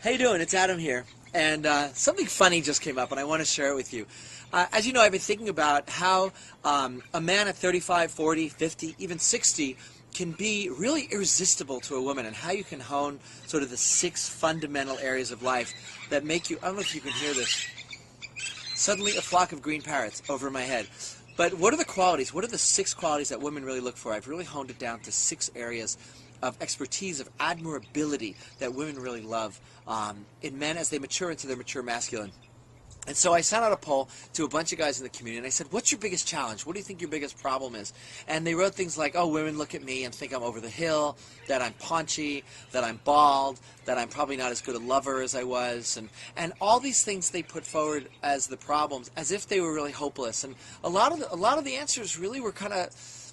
How you doing? It's Adam here. And something funny just came up, and I want to share it with you. As you know, I've been thinking about how a man at 35, 40, 50, even 60 can be really irresistible to a woman, and how you can hone sort of the 6 fundamental areas of life that make you, I don't know if you can hear this, suddenly a flock of green parrots over my head. But what are the qualities? What are the 6 qualities that women really look for? I've really honed it down to 6 areas of expertise, of admirability that women really love in men as they mature into their mature masculine. And so I sent out a poll to a bunch of guys in the community, and I said, what's your biggest challenge? What do you think your biggest problem is? And they wrote things like, oh, women look at me and think I'm over the hill, that I'm paunchy, that I'm bald, that I'm probably not as good a lover as I was, and all these things they put forward as the problems, as if they were really hopeless. And a lot of the answers really were kind of,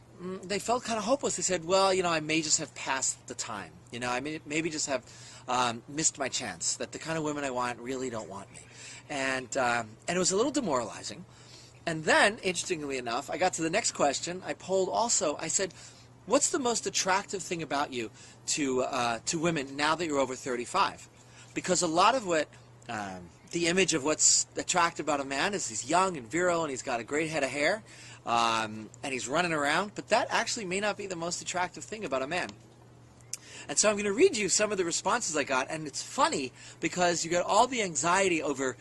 they felt kind of hopeless. They said, well, you know, I may just have passed the time. You know, I may maybe just have missed my chance, that the kind of women I want really don't want me. And it was a little demoralizing. And then, interestingly enough, I got to the next question. I polled also, I said, what's the most attractive thing about you to women now that you're over 35? Because a lot of what, the image of what's attractive about a man is he's young and virile and he's got a great head of hair and he's running around, but that actually may not be the most attractive thing about a man. And so I'm going to read you some of the responses I got, and it's funny because you got all the anxiety over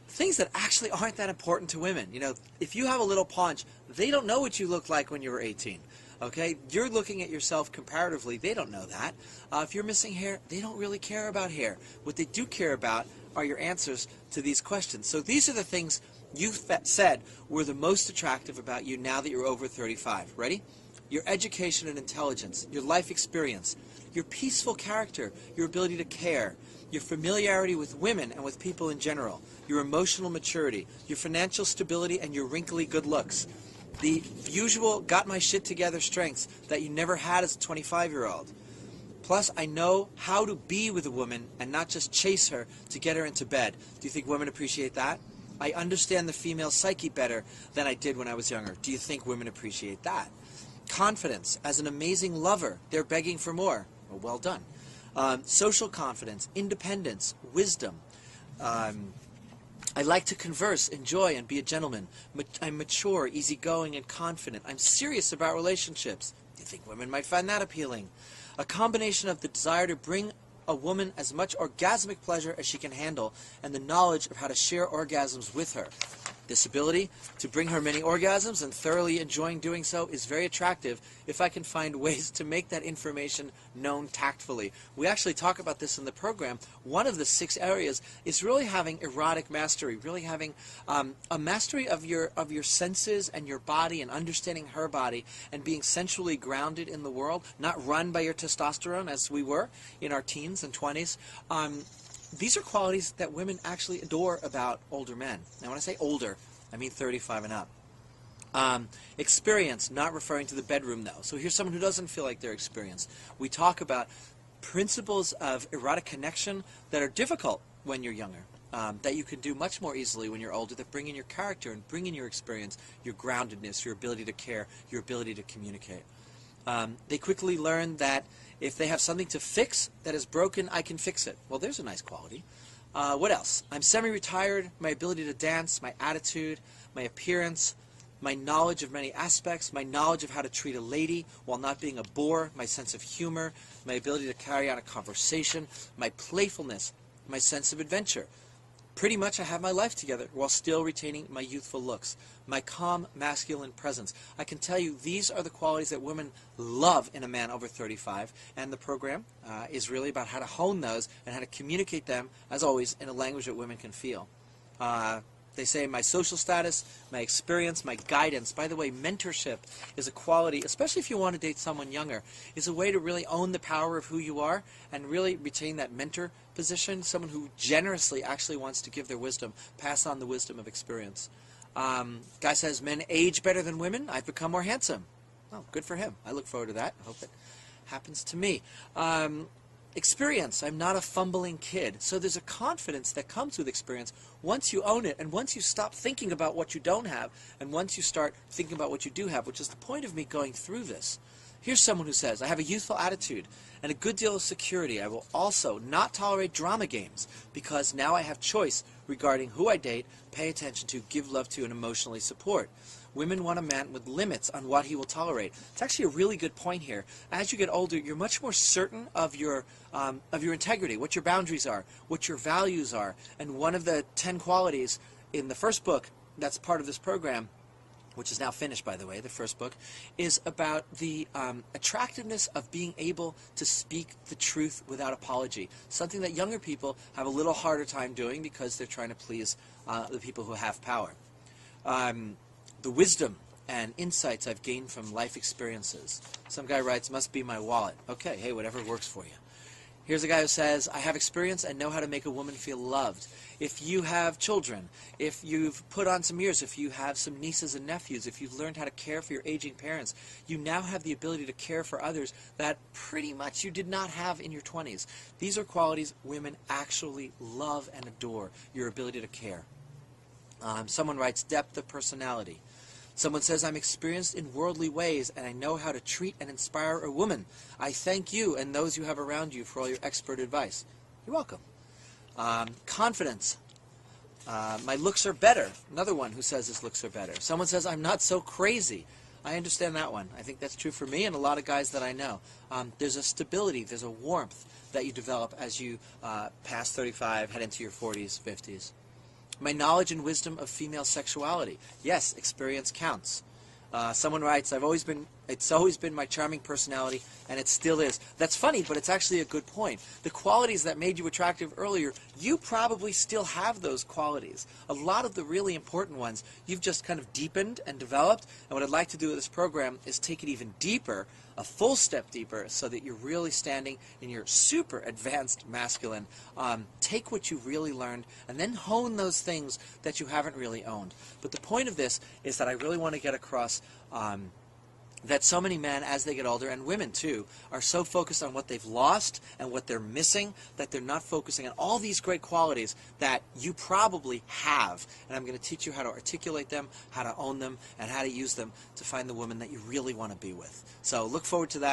things that actually aren't that important to women. You know, if you have a little paunch, they don't know what you looked like when you were 18. Okay? You're looking at yourself comparatively. They don't know that. If you're missing hair, they don't really care about hair. What they do care about are your answers to these questions. So these are the things you said were the most attractive about you now that you're over 35. Ready? Your education and intelligence, your life experience, your peaceful character, your ability to care, your familiarity with women and with people in general, your emotional maturity, your financial stability, and your wrinkly good looks. The usual got my shit together strengths that you never had as a 25-year-old. Plus, I know how to be with a woman and not just chase her to get her into bed. Do you think women appreciate that? I understand the female psyche better than I did when I was younger. Do you think women appreciate that? Confidence. As an amazing lover, they're begging for more. Well done. Social confidence, independence, wisdom. I like to converse, enjoy, and be a gentleman. I'm mature, easygoing, and confident. I'm serious about relationships. Do you think women might find that appealing? A combination of the desire to bring a woman as much orgasmic pleasure as she can handle and the knowledge of how to share orgasms with her. This ability to bring her many orgasms and thoroughly enjoying doing so is very attractive if I can find ways to make that information known tactfully. We actually talk about this in the program. One of the 6 areas is really having erotic mastery, really having a mastery of your senses and your body and understanding her body and being sensually grounded in the world, not run by your testosterone as we were in our teens and 20s. These are qualities that women actually adore about older men. Now, when I say older, I mean 35 and up. Experience, not referring to the bedroom, though. So here's someone who doesn't feel like they're experienced. We talk about principles of erotic connection that are difficult when you're younger, that you can do much more easily when you're older, that bring in your character and bring in your experience, your groundedness, your ability to care, your ability to communicate. They quickly learn that if they have something to fix that is broken, I can fix it. Well, there's a nice quality. What else? I'm semi-retired. My ability to dance, my attitude, my appearance, my knowledge of many aspects, my knowledge of how to treat a lady while not being a bore, my sense of humor, my ability to carry on a conversation, my playfulness, my sense of adventure. Pretty much I have my life together while still retaining my youthful looks, my calm masculine presence. I can tell you these are the qualities that women love in a man over 35, and the program is really about how to hone those and how to communicate them, as always, in a language that women can feel. They say my social status, my experience, my guidance. By the way, mentorship is a quality, especially if you want to date someone younger, is a way to really own the power of who you are and really retain that mentor position, someone who generously actually wants to give their wisdom, pass on the wisdom of experience. Guy says, men age better than women. I've become more handsome. Oh, good for him. I look forward to that. I hope it happens to me. Experience. I'm not a fumbling kid. So there's a confidence that comes with experience once you own it and once you stop thinking about what you don't have and once you start thinking about what you do have, which is the point of me going through this. Here's someone who says, I have a youthful attitude and a good deal of security. I will also not tolerate drama games because now I have choice regarding who I date, pay attention to, give love to, and emotionally support. Women want a man with limits on what he will tolerate. It's actually a really good point here. As you get older, you're much more certain of your integrity, what your boundaries are, what your values are. And one of the 10 qualities in the first book that's part of this program, which is now finished, by the way, the first book, is about the attractiveness of being able to speak the truth without apology, something that younger people have a little harder time doing because they're trying to please the people who have power. The wisdom and insights I've gained from life experiences. Some guy writes, must be my wallet. Okay, hey, whatever works for you. Here's a guy who says, I have experience and know how to make a woman feel loved. If you have children, if you've put on some years, if you have some nieces and nephews, if you've learned how to care for your aging parents, you now have the ability to care for others that pretty much you did not have in your 20s. These are qualities women actually love and adore, your ability to care. Someone writes, depth of personality. Someone says, I'm experienced in worldly ways and I know how to treat and inspire a woman. I thank you and those you have around you for all your expert advice. You're welcome. Confidence. My looks are better. Another one who says his looks are better. Someone says, I'm not so crazy. I understand that one. I think that's true for me and a lot of guys that I know. There's a stability, there's a warmth that you develop as you pass 35, head into your 40s, 50s. My knowledge and wisdom of female sexuality. Yes, experience counts. Someone writes, it's always been my charming personality, and it still is. That's funny, but it's actually a good point. The qualities that made you attractive earlier, you probably still have those qualities. A lot of the really important ones, you've just kind of deepened and developed, and what I'd like to do with this program is take it even deeper, a full step deeper, so that you're really standing in your super advanced masculine. Take what you really learned, and then hone those things that you haven't really owned. But the point of this is that I really want to get across that so many men, as they get older, and women too, are so focused on what they've lost and what they're missing that they're not focusing on all these great qualities that you probably have. And I'm going to teach you how to articulate them, how to own them, and how to use them to find the woman that you really want to be with. So look forward to that.